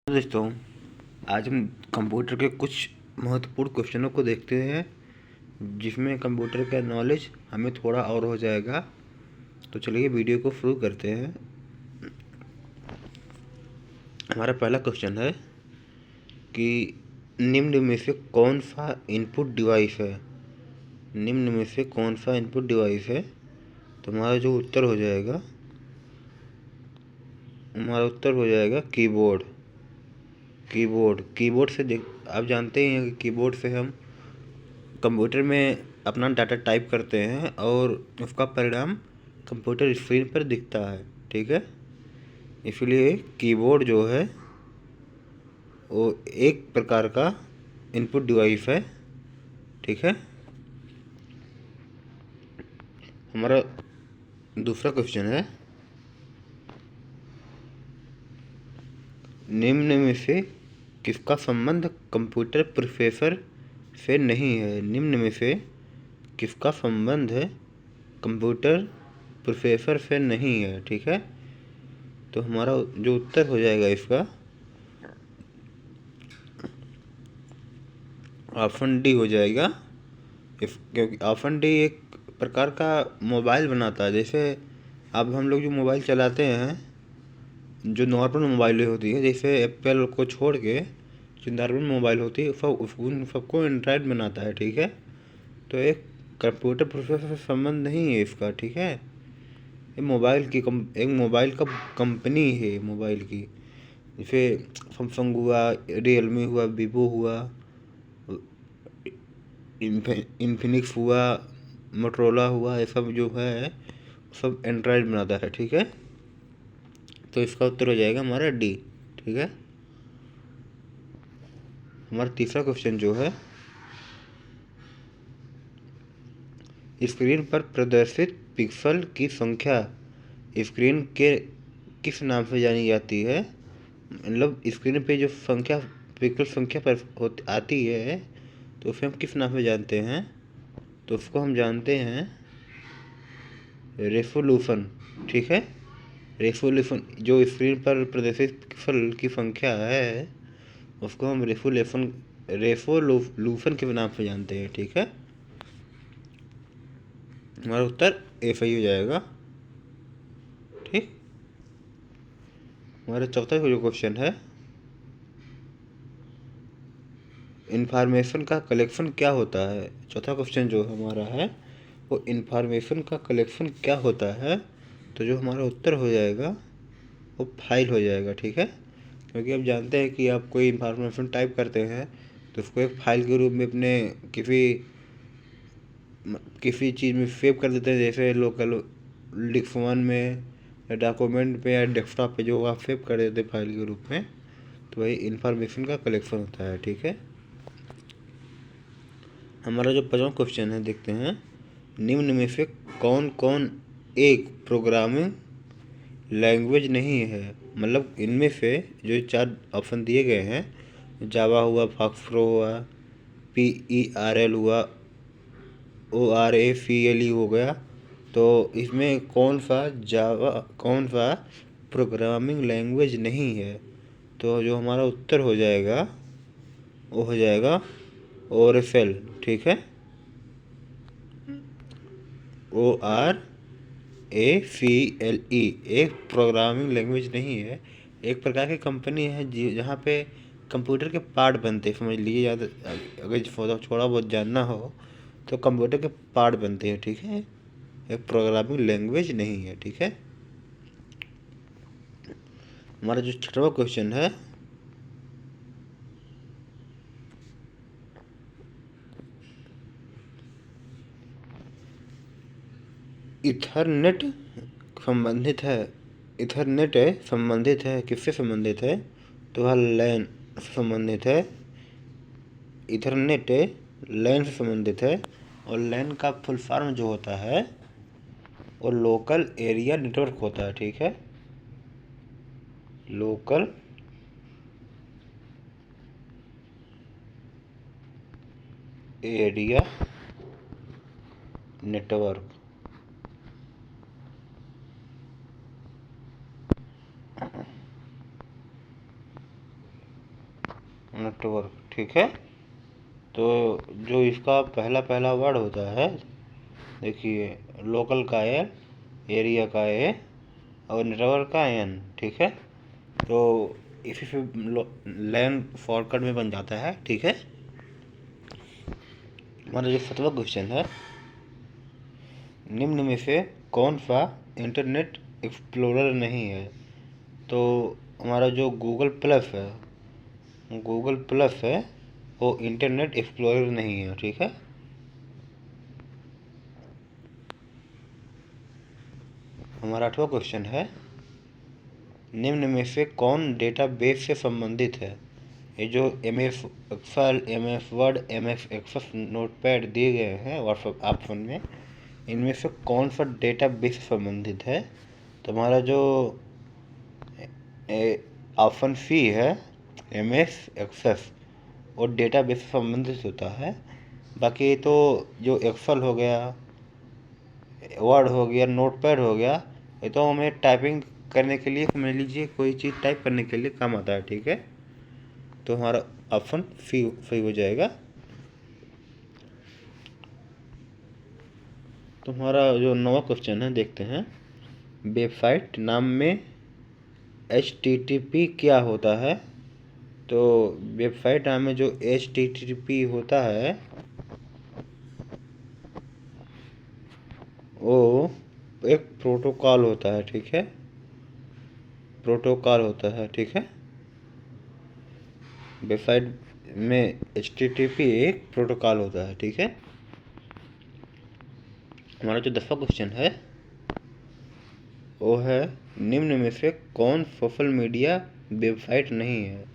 दोस्तों, आज हम कंप्यूटर के कुछ महत्वपूर्ण क्वेश्चनों को देखते हैं जिसमें कंप्यूटर का नॉलेज हमें थोड़ा और हो जाएगा। तो चलिए वीडियो को शुरू करते हैं। हमारा पहला क्वेश्चन है कि निम्न में से कौन सा इनपुट डिवाइस है। निम्न में से कौन सा इनपुट डिवाइस है। तो हमारा उत्तर हो जाएगा कीबोर्ड। कीबोर्ड से आप जानते ही हैं कि कीबोर्ड से हम कंप्यूटर में अपना डाटा टाइप करते हैं और उसका परिणाम कंप्यूटर स्क्रीन पर दिखता है। ठीक है, इसलिए कीबोर्ड जो है वो एक प्रकार का इनपुट डिवाइस है। ठीक है, हमारा दूसरा क्वेश्चन है, निम्न में से किसका संबंध कंप्यूटर प्रोसेसर से नहीं है। निम्न में से किसका संबंध है कंप्यूटर प्रोसेसर से नहीं है। ठीक है, तो हमारा जो उत्तर हो जाएगा इसका ऑप्शन डी हो जाएगा। क्योंकि ऑप्शन डी एक प्रकार का मोबाइल बनाता है। जैसे अब हम लोग जो मोबाइल चलाते हैं, जो नॉर्मल मोबाइल होती है, जैसे एप्पल को छोड़ के जो नॉर्मल मोबाइल होती है उन सबको एंड्रॉयड बनाता है। ठीक है, तो एक कंप्यूटर प्रोसेसर से संबंध नहीं है इसका। ठीक है, ये एक मोबाइल का कंपनी है मोबाइल की। जैसे सैमसंग हुआ, रियलमी हुआ, वीवो हुआ, इन्फिनिक्स हुआ, मोटरोला हुआ, ये सब जो है सब एंड्रॉयड बनाता है। ठीक है, तो इसका उत्तर हो जाएगा हमारा डी। ठीक है, हमारा तीसरा क्वेश्चन जो है, स्क्रीन पर प्रदर्शित पिक्सल की संख्या स्क्रीन के किस नाम से जानी जाती है। मतलब स्क्रीन पे जो पिक्सल संख्या पर आती है, तो उसे हम किस नाम से जानते हैं। तो उसको हम जानते हैं रेसोल्यूशन। ठीक है, रेसोल्यूशन जो स्क्रीन पर प्रदर्शित पिक्सल की संख्या है उसको हम रेसोल्यूशन के नाम से जानते हैं। ठीक है, हमारा उत्तर ए सही हो जाएगा। ठीक, हमारा चौथा जो क्वेश्चन है, इंफॉर्मेशन का कलेक्शन क्या होता है। चौथा क्वेश्चन जो हमारा है वो इंफॉर्मेशन का कलेक्शन क्या होता है। तो जो हमारा उत्तर हो जाएगा वो फाइल हो जाएगा। ठीक है, क्योंकि आप जानते हैं कि आप कोई इंफॉर्मेशन टाइप करते हैं तो उसको एक फाइल के रूप में अपने किसी चीज़ में सेव कर देते हैं। जैसे लोकल डिस्क वन में या डॉक्यूमेंट पे या डेस्कटॉप पे जो आप सेव कर देते हैं फाइल के रूप में, तो वही इंफॉर्मेशन का कलेक्शन होता है। ठीक है, हमारा जो पांचवा क्वेश्चन है, देखते हैं, निम्न में से कौन कौन एक प्रोग्रामिंग लैंग्वेज नहीं है। मतलब इनमें से जो चार ऑप्शन दिए गए हैं, जावा हुआ, फॉक्सट्रो हुआ, PERL हुआ, ORACLE हो गया, तो इसमें कौन सा प्रोग्रामिंग लैंग्वेज नहीं है। तो जो हमारा उत्तर हो जाएगा वो हो जाएगा ओरेफेल। ठीक है, ORACLE एक प्रोग्रामिंग लैंग्वेज नहीं है, एक प्रकार की कंपनी है जहाँ पे कंप्यूटर के पार्ट बनते हैं। समझ लीजिए, याद अगर थोड़ा बहुत जानना हो तो कंप्यूटर के पार्ट बनते हैं। ठीक है, एक प्रोग्रामिंग लैंग्वेज नहीं है। ठीक है, हमारा जो छठवां क्वेश्चन है, इथरनेट संबंधित है। किससे संबंधित है। तो वह लैन से संबंधित है। इथरनेट लैन से संबंधित है, और लैन का फुल फॉर्म जो होता है वो लोकल एरिया नेटवर्क होता है। ठीक है, लोकल एरिया नेटवर्क। नेटवर्क, ठीक है। तो जो इसका पहला पहला वर्ड होता है, देखिए, लोकल का एल, एरिया का ए और नेटवर्क का एन, ठीक है। तो इसी से लैन फॉरवर्ड में बन जाता है, ठीक है। हमारा जो 7वां क्वेश्चन है, निम्न में से कौन सा इंटरनेट एक्सप्लोरर नहीं है? तो हमारा जो गूगल प्लस है वो इंटरनेट एक्सप्लोरर नहीं है, ठीक है। हमारा 8वां क्वेश्चन है, निम्न में से कौन डेटाबेस से संबंधित है? ये जो MS Excel, MS Word, MS Access notepad दिए गए हैं व्हाट्सएप ऑप्शन में, इनमें से कौन सा डेटाबेस से संबंधित है? तो हमारा जो ऑप्शन सी है, MS एक्सेस, और डेटाबेस से संबंधित होता है। बाकी तो जो एक्सेल हो गया, वर्ड हो गया, नोटपैड हो गया, ये तो हमें टाइपिंग करने के लिए, समझ लीजिए कोई चीज़ टाइप करने के लिए काम आता है, ठीक है। तो हमारा ऑप्शन सी सही हो जाएगा। तो हमारा जो 9वां क्वेश्चन है, देखते हैं, वेबसाइट नाम में HTTP क्या होता है? तो वेबसाइट नाम में जो HTTP होता है वो एक प्रोटोकॉल होता है, ठीक है। प्रोटोकॉल होता है, ठीक है। वेबसाइट में HTTP एक प्रोटोकॉल होता है, ठीक है। हमारा जो 10वां क्वेश्चन है वो है, निम्न में से कौन सोशल मीडिया वेबसाइट नहीं है?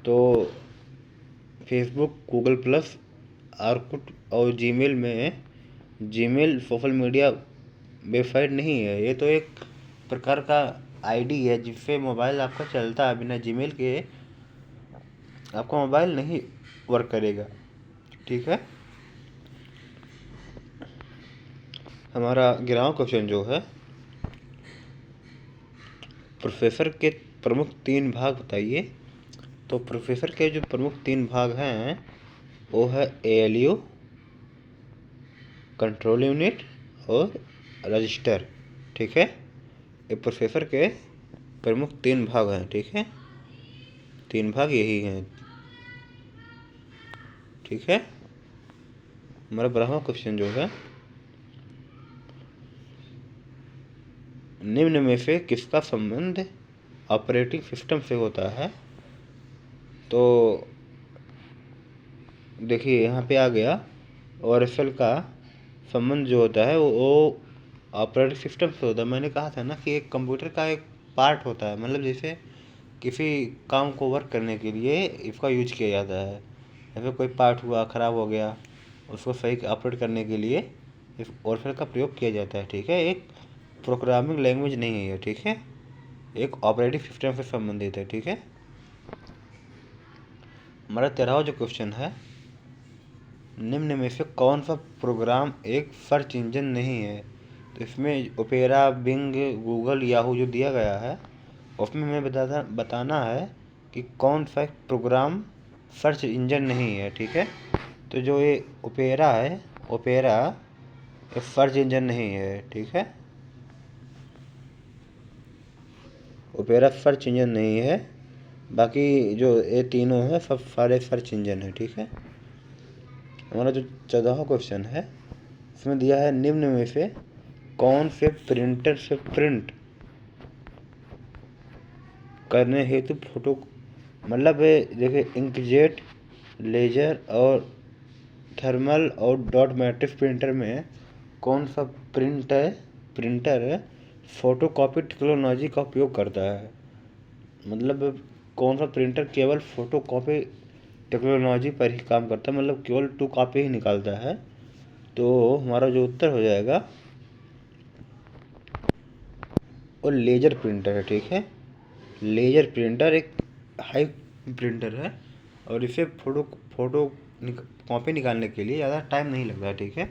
तो फेसबुक, गूगल प्लस, ऑर्कुट और जीमेल सोशल मीडिया वेबसाइट नहीं है। ये तो एक प्रकार का आईडी है जिससे मोबाइल आपका चलता है, बिना जीमेल के आपका मोबाइल नहीं वर्क करेगा, ठीक है। हमारा 11वां क्वेश्चन जो है, प्रोफेसर के प्रमुख 3 भाग बताइए। तो प्रोफेसर के जो प्रमुख 3 भाग हैं वो है ALU, कंट्रोल यूनिट और रजिस्टर, ठीक है। ये प्रोसेसर के प्रमुख 3 भाग हैं, ठीक है। 3 भाग यही हैं, ठीक है। हमारा 12वां क्वेश्चन जो है, निम्न में से किसका संबंध ऑपरेटिंग सिस्टम से होता है? तो देखिए यहाँ पे आ गया, OSL का संबंध जो होता है वो ऑपरेटिंग सिस्टम से होता है। मैंने कहा था ना कि एक कंप्यूटर का एक पार्ट होता है, मतलब जैसे किसी काम को वर्क करने के लिए इसका यूज किया जाता है। जैसे कोई पार्ट हुआ, ख़राब हो गया, उसको सही ऑपरेट करने के लिए इस OSL का प्रयोग किया जाता है, ठीक है। एक प्रोग्रामिंग लैंग्वेज नहीं है, ठीक है। एक ऑपरेटिंग सिस्टम से संबंधित है, ठीक है। हमारा 13वां जो क्वेश्चन है, निम्न में से कौन सा प्रोग्राम एक सर्च इंजन नहीं है? तो इसमें ओपेरा, बिंग, गूगल, याहू जो दिया गया है उसमें हमें बताना है कि कौन सा प्रोग्राम सर्च इंजन नहीं है, ठीक है। तो जो ये ओपेरा है, ओपेरा एक सर्च इंजन नहीं है, ठीक है। ओपेरा सर्च इंजन नहीं है। बाकी जो ये तीनों है सब सारे सर्च इंजन है, ठीक है। हमारा जो 14वां क्वेश्चन है उसमें दिया है, निम्न में से कौन से प्रिंटर से प्रिंट करने हेतु फोटो, मतलब देखिए इंकजेट, लेजर और थर्मल और डॉट मैट्रिक्स प्रिंटर में कौन सा प्रिंटर फोटोकॉपी टेक्नोलॉजी का उपयोग करता है? मतलब कौन सा प्रिंटर केवल फोटोकॉपी टेक्नोलॉजी पर ही काम करता है, मतलब केवल 2 कॉपी ही निकालता है? तो हमारा जो उत्तर हो जाएगा वो लेजर प्रिंटर है, ठीक है। लेजर प्रिंटर एक हाई प्रिंटर है और इसे फोटो कॉपी निकालने के लिए ज़्यादा टाइम नहीं लगता है, ठीक है।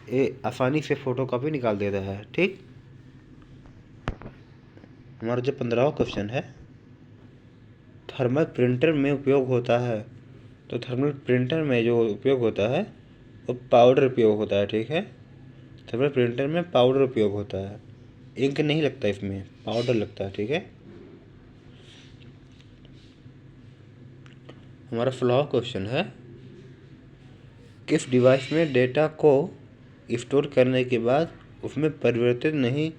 ये आसानी से फ़ोटो कॉपी निकाल देता है, ठीक। हमारा जो 15वां क्वेश्चन है, थर्मल प्रिंटर में उपयोग होता है। तो थर्मल प्रिंटर में जो उपयोग होता है वो पाउडर उपयोग होता है, ठीक है। थर्मल प्रिंटर में पाउडर उपयोग होता है, इंक नहीं लगता इसमें, पाउडर लगता है, ठीक है। हमारा फ्लॉ क्वेश्चन है, किस डिवाइस में डेटा को स्टोर करने के बाद उसमें परिवर्तित नहीं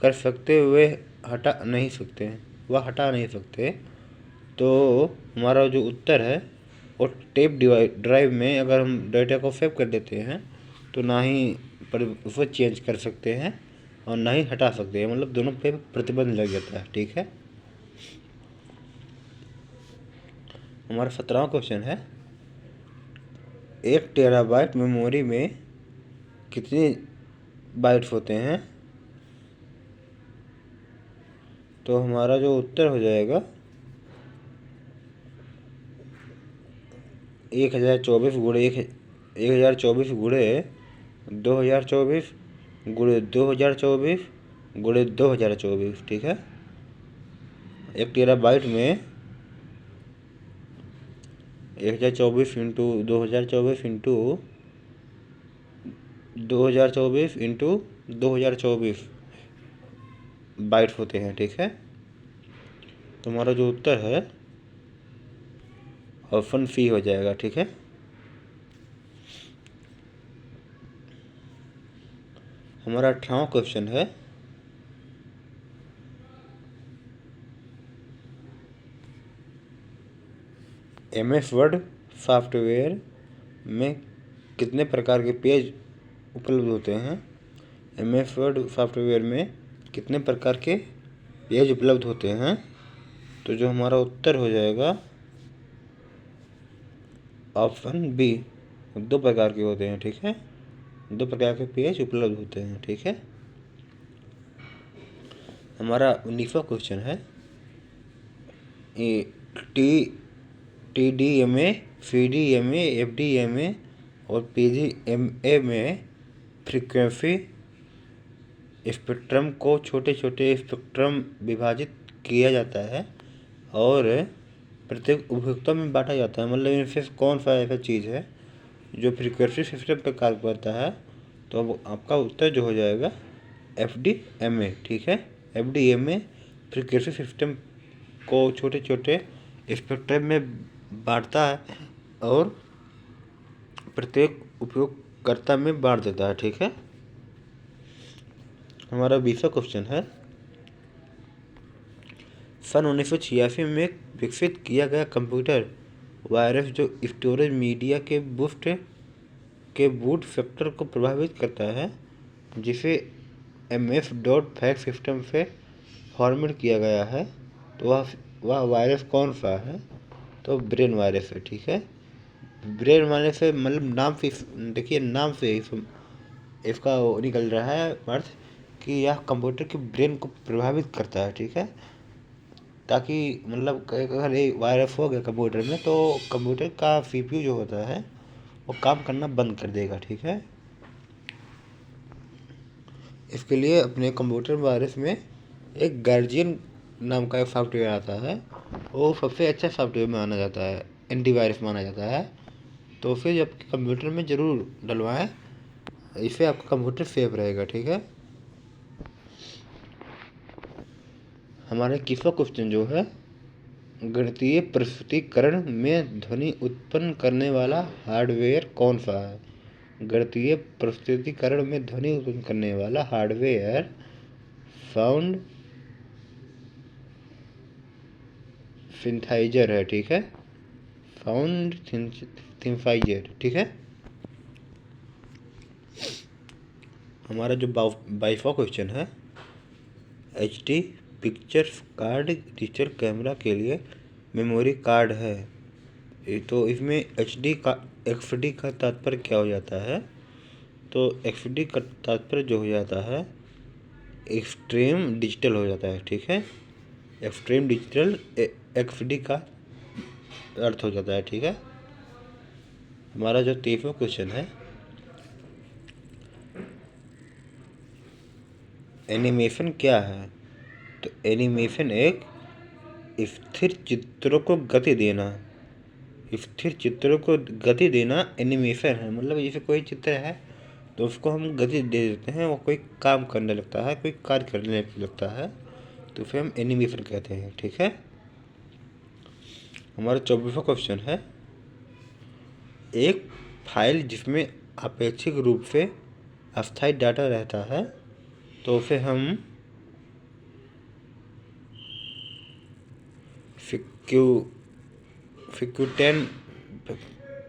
कर सकते, वे हटा नहीं सकते, वह हटा नहीं सकते। तो हमारा जो उत्तर है वो टेप ड्राइव में अगर हम डेटा को सेव कर देते हैं तो ना ही उसे चेंज कर सकते हैं और ना ही हटा सकते हैं, मतलब दोनों पे प्रतिबंध लग जाता है, ठीक है। हमारा 17वां क्वेश्चन है, 1 टेराबाइट मेमोरी में कितने बाइट्स होते हैं। तो हमारा जो उत्तर हो जाएगा 1024 गुणे 1024 गुणे 2024 गुणे 2024 गुणे 2024, ठीक है। 1 टेराबाइट में 1024 इंटू 2024 इंटू 2024 इंटू 2024 बाइट्स होते हैं, ठीक है। तो हमारा जो उत्तर है ऑप्शन सी हो जाएगा, ठीक है। हमारा 18वां क्वेश्चन है, MS वर्ड सॉफ्टवेयर में कितने प्रकार के पेज उपलब्ध होते हैं। MS वर्ड सॉफ्टवेयर में कितने प्रकार के पेज उपलब्ध होते हैं। तो जो हमारा उत्तर हो जाएगा ऑप्शन बी, 2 प्रकार के होते हैं, ठीक है। 2 प्रकार के पेज उपलब्ध होते हैं, ठीक है। हमारा 19वां क्वेश्चन है, TDMA, CDMA, FDMA और PGMA में फ्रीक्वेंसी स्पेक्ट्रम को छोटे छोटे स्पेक्ट्रम विभाजित किया जाता है और प्रत्येक उपभोक्ता में बांटा जाता है। मतलब इनसे कौन सा ऐसा चीज़ है जो फ्रीक्वेंसी सिस्टम पर कार्य करता है। तो अब आपका उत्तर जो हो जाएगा FDMA, ठीक है। FDMA फ्रीक्वेंसी सिस्टम को छोटे छोटे स्पेक्ट्रम में बांटता है और प्रत्येक उपयोगकर्ता में बांट देता है, ठीक है। हमारा 20वां क्वेश्चन है, सन 1986 में विकसित किया गया कंप्यूटर वायरस जो स्टोरेज मीडिया के बूट फैक्टर को प्रभावित करता है, जिसे MS-DOT सिस्टम से फॉर्मेट किया गया है। तो वह वायरस कौन सा है। तो ब्रेन वायरस है, ठीक है। ब्रेन वायरस से मतलब नाम से देखिए, नाम से इसका निकल रहा है अर्थ कि यह कंप्यूटर के ब्रेन को प्रभावित करता है, ठीक है। ताकि मतलब अगर ये वायरस हो गया कंप्यूटर में तो कंप्यूटर का CPU जो होता है वो काम करना बंद कर देगा, ठीक है। इसके लिए अपने कंप्यूटर वायरस में एक गार्जियन नाम का एक सॉफ्टवेयर आता है, वो सबसे अच्छा सॉफ्टवेयर माना जाता है, एंटीवायरस माना जाता है। तो फिर आपके कंप्यूटर में ज़रूर डलवाएं, इससे आपका कंप्यूटर सेफ रहेगा, ठीक है। हमारा 21वां क्वेश्चन जो है, गणितीय प्रस्तुतीकरण में ध्वनि उत्पन्न करने वाला हार्डवेयर कौन सा है। गणितीय प्रस्तुतीकरण में ध्वनि उत्पन्न करने वाला हार्डवेयर साउंड सिंथेसाइजर है, ठीक है। साउंड सिंथेसाइजर, ठीक है। हमारा जो 22वां क्वेश्चन है, HD pictures card digital camera के लिए मेमोरी कार्ड है। तो इसमें XD का तात्पर्य क्या हो जाता है। तो XD का तात्पर्य जो हो जाता है एक्सट्रीम डिजिटल हो जाता है, ठीक है। एक्सट्रीम डिजिटल XD का अर्थ हो जाता है, ठीक है। हमारा जो 23वां क्वेश्चन है, एनिमेशन क्या है। तो एनिमेशन एक स्थिर चित्रों को गति देना। स्थिर चित्रों को गति देना एनिमेशन है। मतलब जैसे कोई चित्र है तो उसको हम गति दे देते हैं, वो कोई काम करने लगता है, कोई कार्य करने लगता है, तो फिर हम एनिमेशन कहते हैं। ठीक है। हमारा 24वां क्वेश्चन है, एक फाइल जिसमें अपेक्षित रूप से अस्थायी डाटा रहता है तो उसे हम फ्रिक्वेंट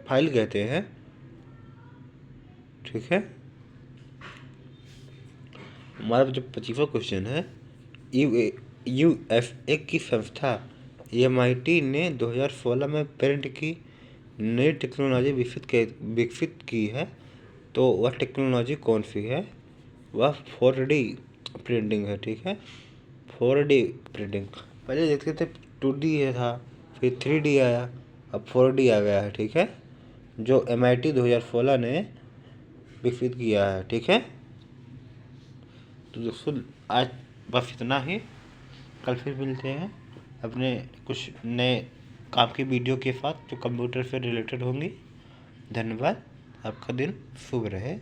फाइल कहते हैं। ठीक है। हमारा जो 25वां क्वेश्चन है, यूएसए की संस्था MIT ने 2016 में प्रिंट की नई टेक्नोलॉजी विकसित की है, तो वह टेक्नोलॉजी कौन सी है? वह 4D प्रिंटिंग है। ठीक है। 4D printing. पहले देखते थे 2D था, फिर 3D आया, अब 4D आ गया है। ठीक है। जो MIT 2016 ने विकसित किया है। ठीक है। तो दोस्तों आज बस इतना ही। कल फिर मिलते हैं अपने कुछ नए काम की वीडियो के साथ जो कंप्यूटर से रिलेटेड होंगी। धन्यवाद। आपका दिन शुभ रहे।